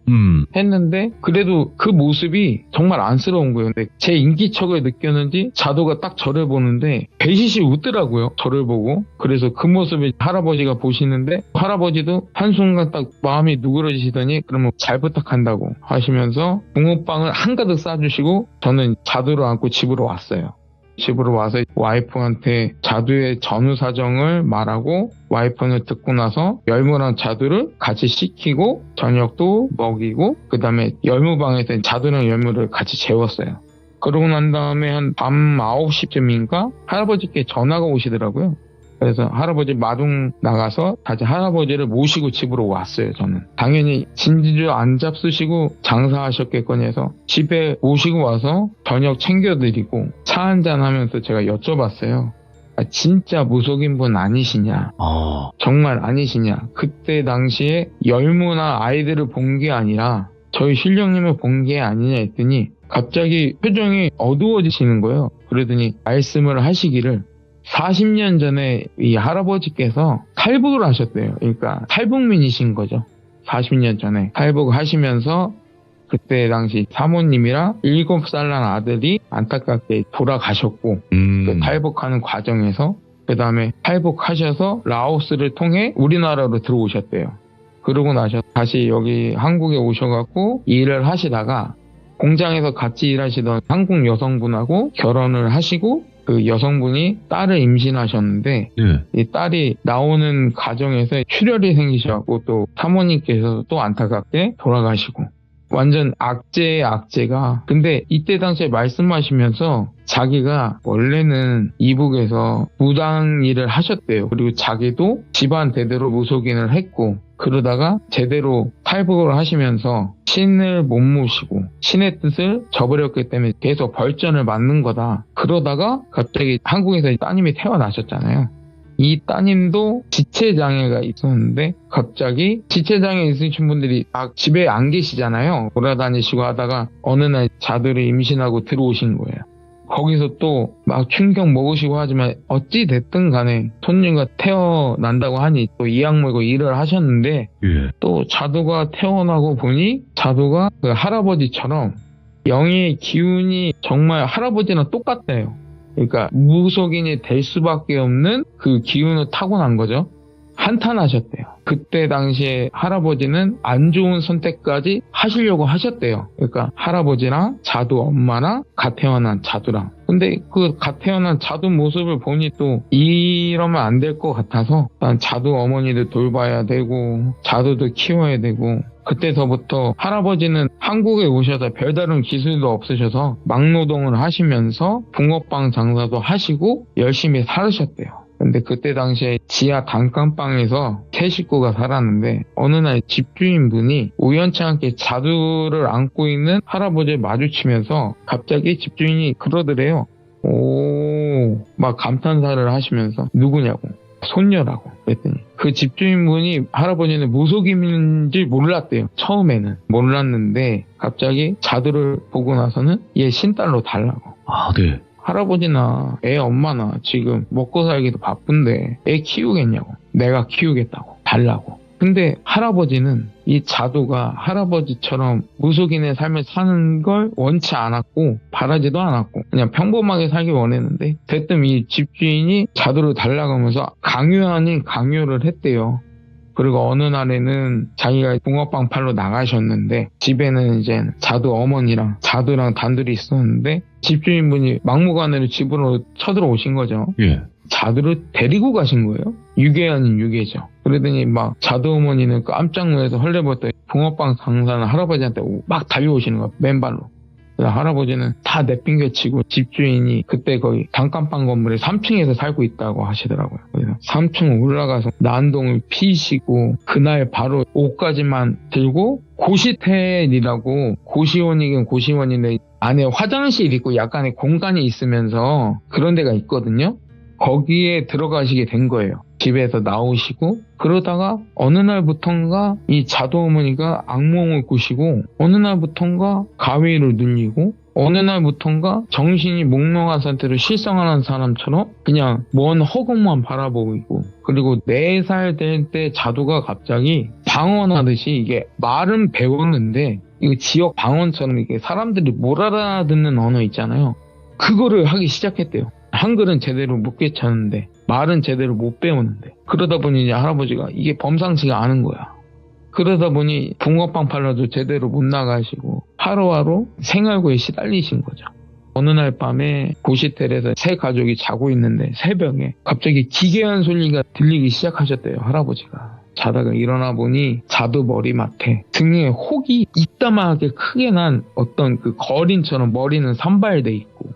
했는데 그래도 그 모습이 정말 안쓰러운 거예요. 근데 제 인기척을 느꼈는지 자두가 딱 저를 보는데 배시시 웃더라고요. 저를 보고. 그래서 그 모습을 할아버지가 보시는데 할아버지도 한순간 딱 마음이 누그러지시더니 그러면 잘 부탁한다고 하시면서 붕어빵을 한가득 싸주시고 저는 자두를 안고 집으로 왔어요. 집으로 와서 와이프한테 자두의 전후 사정을 말하고 와이프는 듣고 나서 열무랑 자두를 같이 씻기고 저녁도 먹이고 그 다음에 열무방에서 자두랑 열무를 같이 재웠어요. 그러고 난 다음에 한 밤 9시쯤인가 할아버지께 전화가 오시더라고요. 그래서 할아버지 마중 나가서 다시 할아버지를 모시고 집으로 왔어요. 저는 당연히 진지주 안 잡수시고 장사하셨겠거니 해서 집에 모시고 와서 저녁 챙겨드리고 차 한잔 하면서 제가 여쭤봤어요. 진짜 무속인 분 아니시냐? 정말 아니시냐? 그때 당시에 열무나 아이들을 본 게 아니라 저희 신령님을 본 게 아니냐 했더니 갑자기 표정이 어두워지시는 거예요. 그러더니 말씀을 하시기를 40년 전에 이 할아버지께서 탈북을 하셨대요. 그러니까 탈북민이신 거죠. 40년 전에 탈북을 하시면서 그때 당시 사모님이랑 7살 난 아들이 안타깝게 돌아가셨고 그 탈북하는 과정에서 그 다음에 탈북하셔서 라오스를 통해 우리나라로 들어오셨대요. 그러고 나서 다시 여기 한국에 오셔갖고 일을 하시다가 공장에서 같이 일하시던 한국 여성분하고 결혼을 하시고 그 여성분이 딸을 임신하셨는데 이 딸이 나오는 과정에서 출혈이 생기셔갖고 또 사모님께서 또 안타깝게 돌아가시고 완전 악재의 악재가 근데 이때 당시에 말씀하시면서 자기가 원래는 이북에서 무당 일을 하셨대요. 그리고 자기도 집안 대대로 무속인을 했고 그러다가 제대로 탈북을 하시면서 신을 못 모시고 신의 뜻을 저버렸기 때문에 계속 벌전을 맞는 거다. 그러다가 갑자기 한국에서 따님이 태어나셨잖아요. 이 따님도 지체장애가 있었는데 갑자기 지체장애 있으신 분들이 막 집에 안 계시잖아요. 돌아다니시고 하다가 어느 날 자들을 임신하고 들어오신 거예요. 거기서 또 막 충격 먹으시고 하지만 어찌 됐든 간에 손녀가 태어난다고 하니 또 이악 물고 일을 하셨는데 또 자두가 태어나고 보니 자두가 그 할아버지처럼 영의 기운이 정말 할아버지랑 똑같대요. 그러니까 무속인이 될 수밖에 없는 그 기운을 타고난 거죠. 한탄하셨대요. 그때 당시에 할아버지는 안 좋은 선택까지 하시려고 하셨대요. 그러니까 할아버지랑 자두 엄마랑 갓 태어난 자두랑. 근데 그 갓 태어난 자두 모습을 보니 또 이러면 안 될 것 같아서 난 자두 어머니도 돌봐야 되고 자두도 키워야 되고 그때서부터 할아버지는 한국에 오셔서 별다른 기술도 없으셔서 막노동을 하시면서 붕어빵 장사도 하시고 열심히 살으셨대요. 근데 그때 당시에 지하 단칸방에서 세 식구가 살았는데 어느 날 집주인분이 우연치 않게 자두를 안고 있는 할아버지를 마주치면서 갑자기 집주인이 그러더래요. 막 감탄사를 하시면서 누구냐고. 손녀라고 그랬더니 그 집주인분이 할아버지는 무속인인지 몰랐대요. 처음에는 몰랐는데 갑자기 자두를 보고 나서는 얘 신딸로 달라고. 네. 할아버지나 애 엄마나 지금 먹고 살기도 바쁜데 애 키우겠냐고. 내가 키우겠다고. 달라고. 근데 할아버지는 이 자두가 할아버지처럼 무속인의 삶을 사는 걸 원치 않았고 바라지도 않았고 그냥 평범하게 살기 원했는데 대뜸 이 집주인이 자두를 달라고 하면서 강요 아닌 강요를 했대요. 그리고 어느 날에는 자기가 붕어빵 팔러 나가셨는데 집에는 이제 자두 어머니랑 자두랑 단둘이 있었는데 집주인분이 막무가내로 집으로 쳐들어오신 거죠. 자두를 데리고 가신 거예요. 유괴 아닌 유괴죠. 그러더니 막 자두 어머니는 깜짝 놀라서 헐레벌떡 붕어빵 장사는 할아버지한테 막 달려오시는 거예요. 맨발로. 할아버지는 다 내팽개치고 집주인이 그때 거의 단칸방 건물에 3층에서 살고 있다고 하시더라고요. 그래서 3층 올라가서 난동을 피시고 그날 바로 옷까지만 들고 고시텔이라고 고시원이긴 고시원인데 안에 화장실 있고 약간의 공간이 있으면서 그런 데가 있거든요. 거기에 들어가시게 된 거예요. 집에서 나오시고 그러다가 어느 날부턴가 이 자두 어머니가 악몽을 꾸시고 어느 날부턴가 가위를 눌리고 어느 날부턴가 정신이 몽롱한 상태로 실성하는 사람처럼 그냥 먼 허공만 바라보고 있고, 그리고 4살 될 때 자두가 갑자기 방언하듯이, 이게 말은 배웠는데 이거 지역 방언처럼 이게 사람들이 못 알아듣는 언어 있잖아요. 그거를 하기 시작했대요. 한글은 제대로 못 깨쳤는데 말은 제대로 못 배우는데, 그러다 보니 이제 할아버지가 이게 범상치가 않은 거야. 그러다 보니 붕어빵 팔러도 제대로 못 나가시고 하루하루 생활고에 시달리신 거죠. 어느 날 밤에 고시텔에서 세 가족이 자고 있는데 새벽에 갑자기 기괴한 소리가 들리기 시작하셨대요, 할아버지가. 자다가 일어나 보니 자두 머리맡에 등에 혹이 이따만하게 크게 난 어떤 그 거린처럼 머리는 산발돼 있고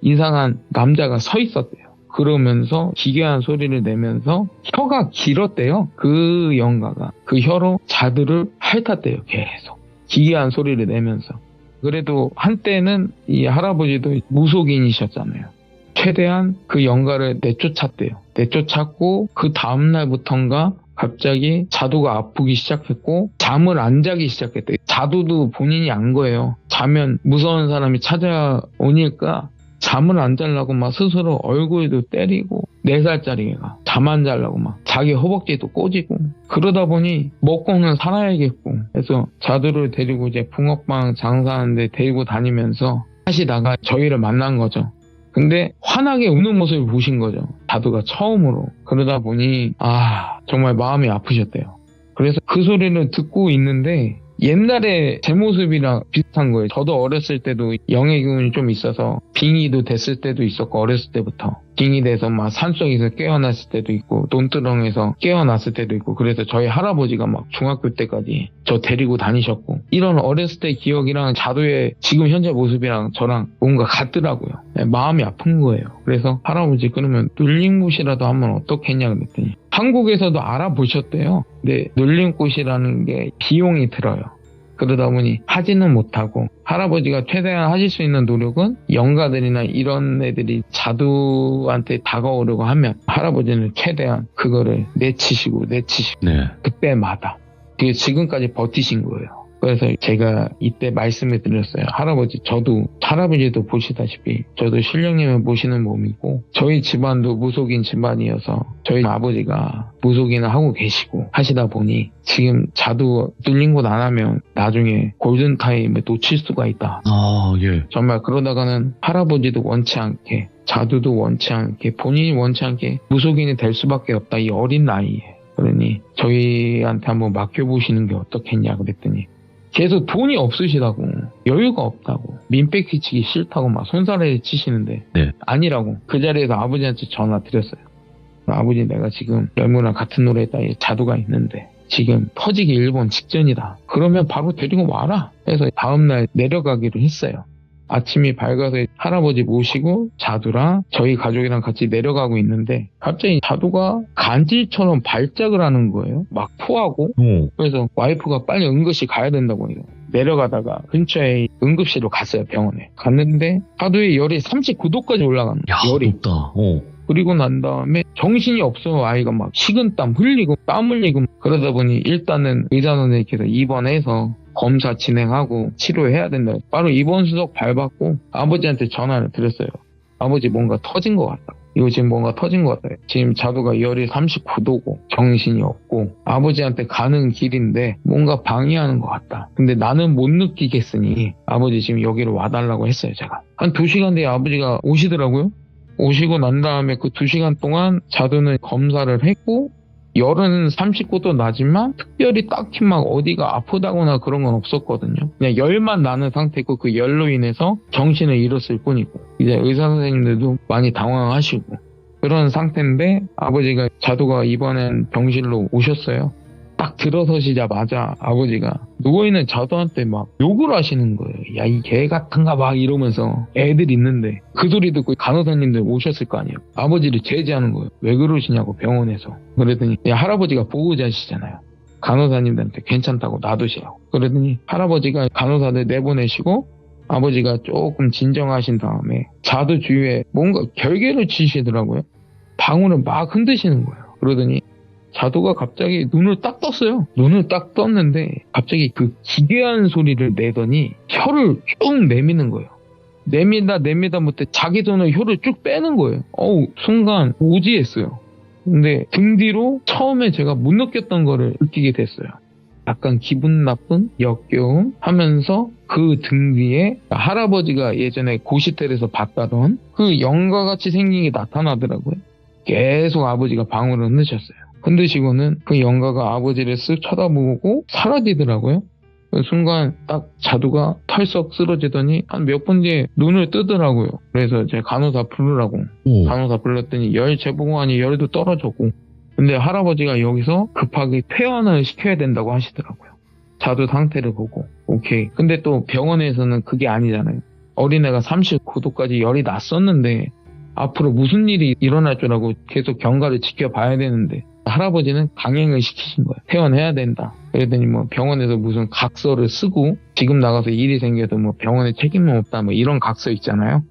이상한 남자가 서 있었대요. 그러면서 기괴한 소리를 내면서 혀가 길었대요. 그 영가가 그 혀로 자두를 핥았대요. 계속 기괴한 소리를 내면서. 그래도 한때는 이 할아버지도 무속인이셨잖아요. 최대한 그 영가를 내쫓았대요. 내쫓았고 그 다음날부턴가 갑자기 자두가 아프기 시작했고 잠을 안 자기 시작했대요. 자두도 본인이 안 거예요. 자면 무서운 사람이 찾아오니까 잠을 안 자려고 막 스스로 얼굴도 때리고, 4살짜리 애가 잠 안 자려고 막 자기 허벅지도 꼬지고, 그러다 보니 먹고는 살아야겠고, 그래서 자두를 데리고 이제 붕어빵 장사하는데 데리고 다니면서 하시다가 저희를 만난 거죠. 근데 환하게 우는 모습을 보신 거죠. 자두가 처음으로. 그러다 보니 정말 마음이 아프셨대요. 그래서 그 소리를 듣고 있는데 옛날에 제 모습이랑 비슷한 거예요. 저도 어렸을 때도 영의 기운이 좀 있어서 빙의도 됐을 때도 있었고, 어렸을 때부터 빙의 돼서 막 산속에서 깨어났을 때도 있고 논두렁에서 깨어났을 때도 있고, 그래서 저희 할아버지가 막 중학교 때까지 저 데리고 다니셨고, 이런 어렸을 때 기억이랑 자두의 지금 현재 모습이랑 저랑 뭔가 같더라고요. 마음이 아픈 거예요. 그래서 할아버지 그러면 눌림굿이라도 하면 어떻겠냐 그랬더니 한국에서도 알아보셨대요. 근데 눌림굿이라는 게 비용이 들어요. 그러다 보니 하지는 못하고, 할아버지가 최대한 하실 수 있는 노력은 영가들이나 이런 애들이 자두한테 다가오려고 하면 할아버지는 최대한 그거를 내치시고 네. 그때마다 그게 지금까지 버티신 거예요. 그래서 제가 이때 말씀을 드렸어요. 저도 할아버지도 보시다시피 저도 신령님을 모시는 몸이고, 저희 집안도 무속인 집안이어서 저희 아버지가 무속인을 하고 계시고 하시다 보니 지금 자두 뚫린 곳 안 하면 나중에 골든타임을 놓칠 수가 있다. 예. 정말 그러다가는 할아버지도 원치 않게, 자두도 원치 않게, 본인이 원치 않게 무속인이 될 수밖에 없다, 이 어린 나이에. 그러니 저희한테 한번 맡겨보시는 게 어떻겠냐 그랬더니 계속 돈이 없으시다고, 여유가 없다고, 민폐 끼치기 싫다고 막 손사래를 치시는데 네. 아니라고. 그 자리에서 아버지한테 전화 드렸어요. 아버지, 내가 지금 열무랑 같은 노래에 따위 자두가 있는데 지금 터지기 일본 직전이다. 그러면 바로 데리고 와라. 해서 다음날 내려가기로 했어요. 아침이 밝아서 할아버지 모시고 자두랑 저희 가족이랑 같이 내려가고 있는데 갑자기 자두가 간질처럼 발작을 하는 거예요. 막 토하고. 그래서 와이프가 빨리 응급실 가야 된다고 해요. 내려가다가 근처에 응급실로 갔어요. 병원에 갔는데 자두의 열이 39도까지 올라가는 거예요. 열이. 높다. 그리고 난 다음에 정신이 없어. 아이가 막 식은땀 흘리고 땀 흘리고. 그러다 보니 일단은 의사 선생님께서 입원해서 검사 진행하고 치료해야 된다. 바로 입원 수속 밟았고 아버지한테 전화를 드렸어요. 아버지, 뭔가 터진 것 같다. 이거 지금 뭔가 터진 것 같아요. 지금 자두가 열이 39도고 정신이 없고 아버지한테 가는 길인데 뭔가 방해하는 것 같다. 근데 나는 못 느끼겠으니 아버지 지금 여기로 와달라고 했어요. 제가 한 2시간 뒤에 아버지가 오시더라고요. 오시고 난 다음에 그 2시간 동안 자두는 검사를 했고 열은 39도 나지만 특별히 딱히 막 어디가 아프다거나 그런 건 없었거든요. 그냥 열만 나는 상태고 그 열로 인해서 정신을 잃었을 뿐이고, 이제 의사 선생님들도 많이 당황하시고 그런 상태인데 아버지가 자두가 이번엔 병실로 오셨어요. 딱 들어서시자마자 아버지가 누워있는 자두한테 막 욕을 하시는 거예요. 야, 이 개 같은가 막 이러면서. 애들 있는데 그 소리 듣고 간호사님들 오셨을 거 아니에요. 아버지를 제지하는 거예요. 왜 그러시냐고, 병원에서. 그랬더니 할아버지가 보호자시잖아요. 간호사님들한테 괜찮다고 놔두시라고. 그러더니 할아버지가 간호사들 내보내시고 아버지가 조금 진정하신 다음에 자두 주위에 뭔가 결계를 치시더라고요. 방울을 막 흔드시는 거예요. 그러더니 자두가 갑자기 눈을 딱 떴어요. 눈을 딱 떴는데 갑자기 그 기괴한 소리를 내더니 혀를 쭉 내미는 거예요. 내미다 못해 자기 손으로 혀를 쭉 빼는 거예요. 순간 오지했어요. 근데 등 뒤로 처음에 제가 못 느꼈던 거를 느끼게 됐어요. 약간 기분 나쁜 역겨움 하면서 그 등 뒤에 할아버지가 예전에 고시텔에서 봤다던 그 영가같이 생긴 게 나타나더라고요. 계속 아버지가 방울을 흔드셨어요. 흔드시고는 그 영가가 아버지를 쓱 쳐다보고 사라지더라고요. 그 순간 딱 자두가 털썩 쓰러지더니 한 몇 분 뒤에 눈을 뜨더라고요. 그래서 제가 간호사 부르라고 간호사 불렀더니 열 재보고 하니 열도 떨어졌고, 근데 할아버지가 여기서 급하게 퇴원을 시켜야 된다고 하시더라고요. 자두 상태를 보고. 오케이. 근데 또 병원에서는 그게 아니잖아요. 어린애가 39도까지 열이 났었는데 앞으로 무슨 일이 일어날 줄 알고 계속 경과를 지켜봐야 되는데 할아버지는 강행을 시키신 거예요. 퇴원해야 된다. 그랬더니 뭐 병원에서 무슨 각서를 쓰고 지금 나가서 일이 생겨도 뭐 병원에 책임은 없다 뭐 이런 각서 있잖아요.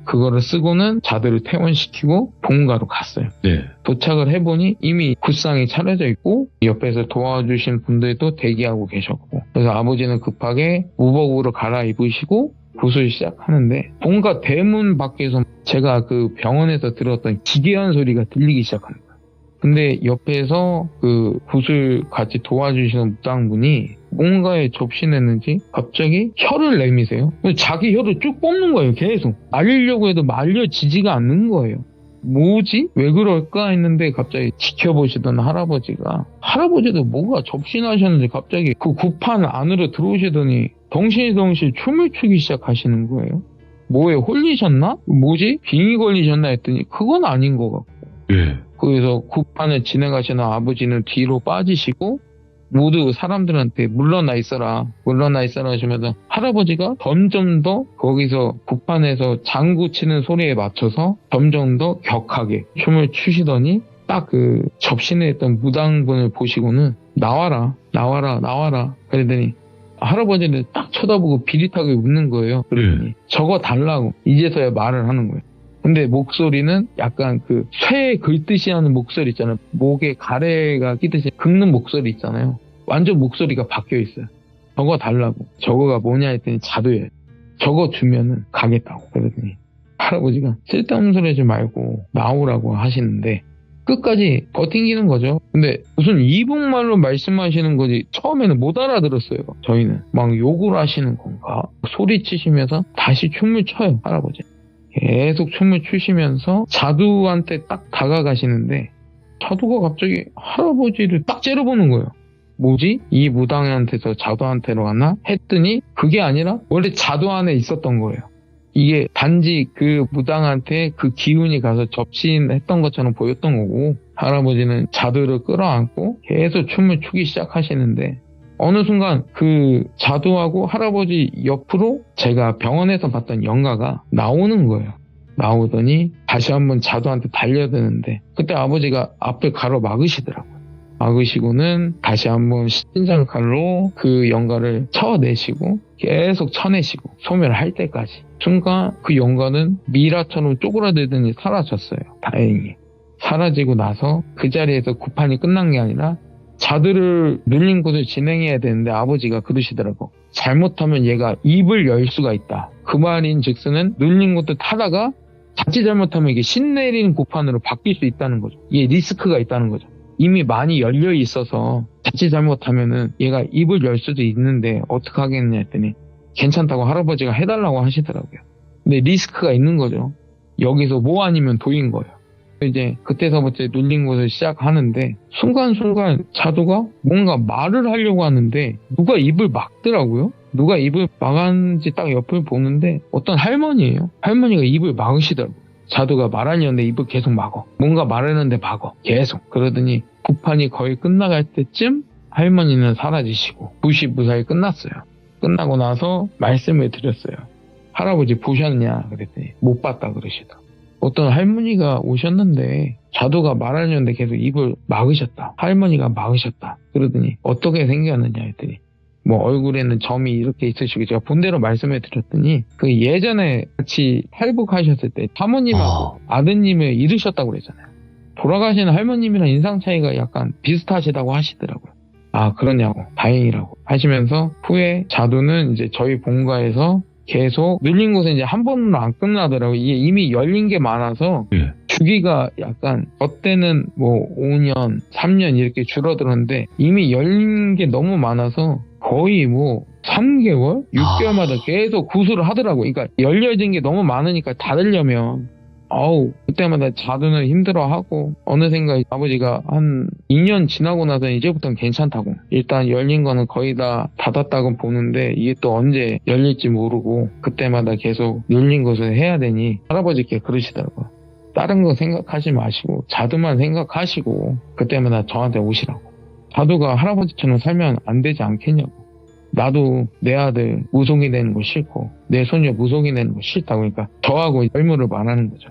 그거를 쓰고는 자두를 퇴원시키고 본가로 갔어요. 네. 도착을 해보니 이미 굿상이 차려져 있고 옆에서 도와주신 분들도 대기하고 계셨고, 그래서 아버지는 급하게 무복으로 갈아입으시고 굿을 시작하는데 본가 대문 밖에서 제가 그 병원에서 들었던 기괴한 소리가 들리기 시작하는 거예요. 근데 옆에서 그 굿을 같이 도와주시는 무당분이 뭔가에 접신했는지 갑자기 혀를 내미세요. 자기 혀를 쭉 뽑는 거예요. 계속 말리려고 해도 말려지지가 않는 거예요. 뭐지? 왜 그럴까 했는데 갑자기 지켜보시던 할아버지도 뭐가 접신하셨는지 갑자기 그 굿판 안으로 들어오시더니 덩실덩실 춤을 추기 시작하시는 거예요. 뭐에 홀리셨나? 뭐지? 빙이 걸리셨나 했더니 그건 아닌 것 같고, 예. 그래서 굿판을 진행하시는 아버지는 뒤로 빠지시고 모두 사람들한테 물러나 있어라 하시면서 할아버지가 점점 더 거기서 굿판에서 장구 치는 소리에 맞춰서 점점 더 격하게 춤을 추시더니 딱 그 접신해 있던 무당분을 보시고는 나와라 그러더니 할아버지를 딱 쳐다보고 비릿하게 웃는 거예요. 그러더니 저거 달라고 이제서야 말을 하는 거예요. 근데 목소리는 약간 그 쇠 긁듯이 하는 목소리 있잖아요. 목에 가래가 끼듯이 긁는 목소리 있잖아요. 완전 목소리가 바뀌어 있어요. 저거 달라고. 저거가 뭐냐 했더니 자두예요. 저거 주면은 가겠다고. 그러더니 할아버지가 쓸데없는 소리 하지 말고 나오라고 하시는데 끝까지 버팅기는 거죠. 근데 무슨 이북말로 말씀하시는 거지 처음에는 못 알아들었어요. 저희는 막 욕을 하시는 건가 소리치시면서 다시 춤을 춰요. 할아버지 계속 춤을 추시면서 자두한테 딱 다가가시는데 자두가 갑자기 할아버지를 딱 째려보는 거예요. 뭐지? 이 무당한테서 자두한테로 갔나? 했더니 그게 아니라 원래 자두 안에 있었던 거예요. 이게 단지 그 무당한테 그 기운이 가서 접신했던 것처럼 보였던 거고, 할아버지는 자두를 끌어안고 계속 춤을 추기 시작하시는데 어느 순간 그 자두하고 할아버지 옆으로 제가 병원에서 봤던 영가가 나오는 거예요. 나오더니 다시 한번 자두한테 달려드는데 그때 아버지가 앞을 가로막으시더라고요. 막으시고는 다시 한번 신장 칼로 그 영가를 쳐내시고 계속 쳐내시고 소멸할 때까지. 순간 그 영가는 미라처럼 쪼그라들더니 사라졌어요. 다행히. 사라지고 나서 그 자리에서 굿판이 끝난 게 아니라 자두를 눌린 곳을 진행해야 되는데 아버지가 그러시더라고. 잘못하면 얘가 입을 열 수가 있다. 그 말인 즉슨은 눌린 곳을 타다가 자칫 잘못하면 이게 신내린 굿판으로 바뀔 수 있다는 거죠. 이게 리스크가 있다는 거죠. 이미 많이 열려 있어서 자칫 잘못하면은 얘가 입을 열 수도 있는데 어떡하겠냐 했더니 괜찮다고 할아버지가 해달라고 하시더라고요. 근데 리스크가 있는 거죠. 여기서 뭐 아니면 도인 거예요. 이제 그때서부터 눌린 곳을 시작하는데 순간순간 자두가 뭔가 말을 하려고 하는데 누가 입을 막더라고요. 누가 입을 막았는지 딱 옆을 보는데 어떤 할머니예요. 할머니가 입을 막으시더라고요. 자두가 말하려는데 입을 계속 막어. 뭔가 말하는데 막어. 계속. 그러더니 굿판이 거의 끝나갈 때쯤 할머니는 사라지시고 굿이 무사히 끝났어요. 끝나고 나서 말씀을 드렸어요. 할아버지 보셨냐? 그랬더니 못 봤다 그러시더라고요. 어떤 할머니가 오셨는데 자두가 말하려는데 계속 입을 막으셨다. 할머니가 막으셨다. 그러더니 어떻게 생겼느냐 했더니 뭐 얼굴에는 점이 이렇게 있으시고 제가 본대로 말씀을 드렸더니 그 예전에 같이 탈북하셨을 때 사모님하고 아드님을 잃으셨다고 그랬잖아요. 돌아가신 할머님이랑 인상 차이가 약간 비슷하시다고 하시더라고요. 아 그러냐고 다행이라고 하시면서 후에 자두는 이제 저희 본가에서 계속 눌린 곳에 이제 한 번으로 안 끝나더라고요. 이게 이미 열린 게 많아서 예. 주기가 약간 어때는 뭐 5년, 3년 이렇게 줄어들었는데 이미 열린 게 너무 많아서 거의 뭐 3개월, 6개월마다 계속 구술을 하더라고요. 그러니까 열려진 게 너무 많으니까 닫으려면 그때마다 자두는 힘들어하고 어느샌가 아버지가 한 2년 지나고 나서 이제부터는 괜찮다고. 일단 열린 거는 거의 다 닫았다고 보는데 이게 또 언제 열릴지 모르고 그때마다 계속 눌린 것을 해야 되니 할아버지께 그러시더라고요. 다른 거 생각하지 마시고 자두만 생각하시고 그때마다 저한테 오시라고. 자두가 할아버지처럼 살면 안 되지 않겠냐고. 나도 내 아들 무속이 되는 거 싫고 내 손녀 무속이 되는 거 싫다고. 그러니까 저하고 열무를 말하는 거죠.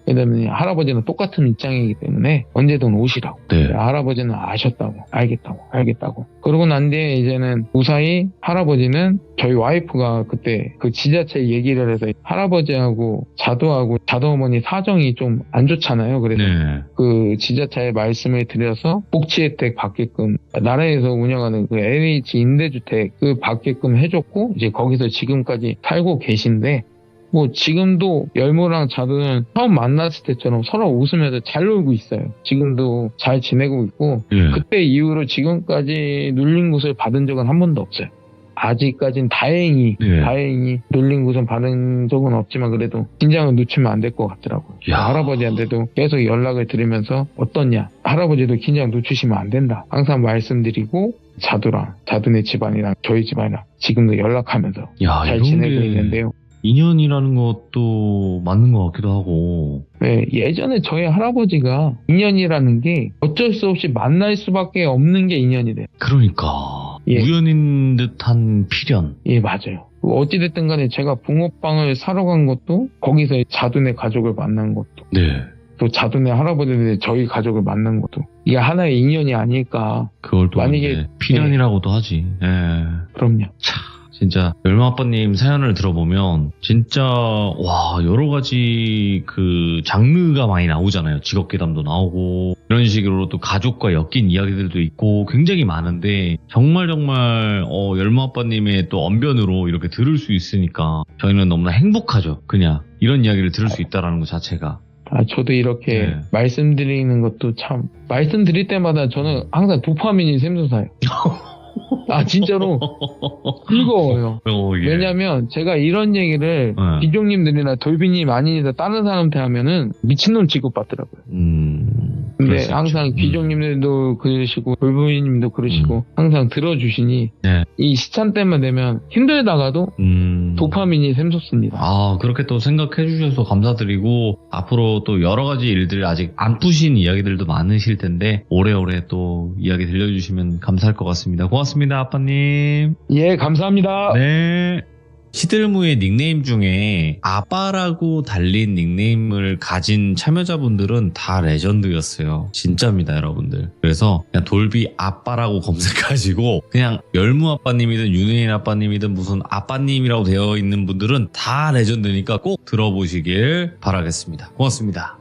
왜냐면 할아버지는 똑같은 입장이기 때문에 언제든 오시라고. 네. 할아버지는 아셨다고. 알겠다고. 그러고 난 뒤에 이제는 무사히 할아버지는 저희 와이프가 그때 그 지자체 얘기를 해서 할아버지하고 자두하고 자두어머니 사정이 좀 안 좋잖아요. 그래서 네. 그 지자체에 말씀을 드려서 복지 혜택 받게끔 나라에서 운영하는 그 LH 임대주택 그 받게끔 해줬고 이제 거기서 지금까지 살고 계신데 뭐 지금도 열무랑 자두는 처음 만났을 때처럼 서로 웃으면서 잘 놀고 있어요. 지금도 잘 지내고 있고 예. 그때 이후로 지금까지 눌린 곳을 받은 적은 한 번도 없어요. 아직까진 다행히 눌린 곳은 받은 적은 없지만 그래도 긴장을 늦추면 안 될 것 같더라고요. 야. 할아버지한테도 계속 연락을 드리면서 어떻냐, 할아버지도 긴장 늦추시면 안 된다 항상 말씀드리고 자두랑 자두네 집안이랑 저희 집안이랑 지금도 연락하면서 야, 잘 이런 지내고 게 있는데요. 인연이라는 것도 맞는 것 같기도 하고. 네, 예전에 저희 할아버지가 인연이라는 게 어쩔 수 없이 만날 수밖에 없는 게 인연이 돼요. 그러니까 예. 우연인 듯한 필연. 예, 맞아요. 어찌됐든 간에 제가 붕어빵을 사러 간 것도 거기서 자두네 가족을 만난 것도 네. 또 자두네 할아버지네 저희 가족을 만난 것도 이게 하나의 인연이 아닐까. 그걸 또 만약에- 이제 필연이라고도 하지. 예. 그럼요. 진짜 열무 아빠님 사연을 들어보면 진짜 와 여러 가지 그 장르가 많이 나오잖아요. 직업괴담도 나오고 이런 식으로 또 가족과 엮인 이야기들도 있고 굉장히 많은데 정말 열무 아빠님의 또 언변으로 이렇게 들을 수 있으니까 저희는 너무나 행복하죠. 그냥 이런 이야기를 들을 수 있다라는 것 자체가. 저도 이렇게 네. 말씀드리는 것도 참 말씀드릴 때마다 저는 항상 도파민이 샘솟아요. 진짜로 즐거워요. 예. 왜냐면 제가 이런 얘기를 네. 비종님들이나 돌비님 아니라 다른 사람한테 하면은 미친놈 취급받더라고요. 근데 그럴 수 항상 있죠. 비종님들도 그러시고 돌비님도 그러시고 항상 들어주시니 네. 이 시참 때만 되면 힘들다가도 도파민이 샘솟습니다. 그렇게 또 생각해 주셔서 감사드리고 앞으로 또 여러 가지 일들 아직 안 푸신 이야기들도 많으실 텐데 오래오래 또 이야기 들려주시면 감사할 것 같습니다. 고맙습니다, 아빠님. 예, 감사합니다. 네. 시들무의 닉네임 중에 아빠라고 달린 닉네임을 가진 참여자분들은 다 레전드였어요. 진짜입니다, 여러분들. 그래서 그냥 돌비 아빠라고 검색하시고 그냥 열무 아빠님이든 윤혜인 아빠님이든 무슨 아빠님이라고 되어 있는 분들은 다 레전드니까 꼭 들어보시길 바라겠습니다. 고맙습니다.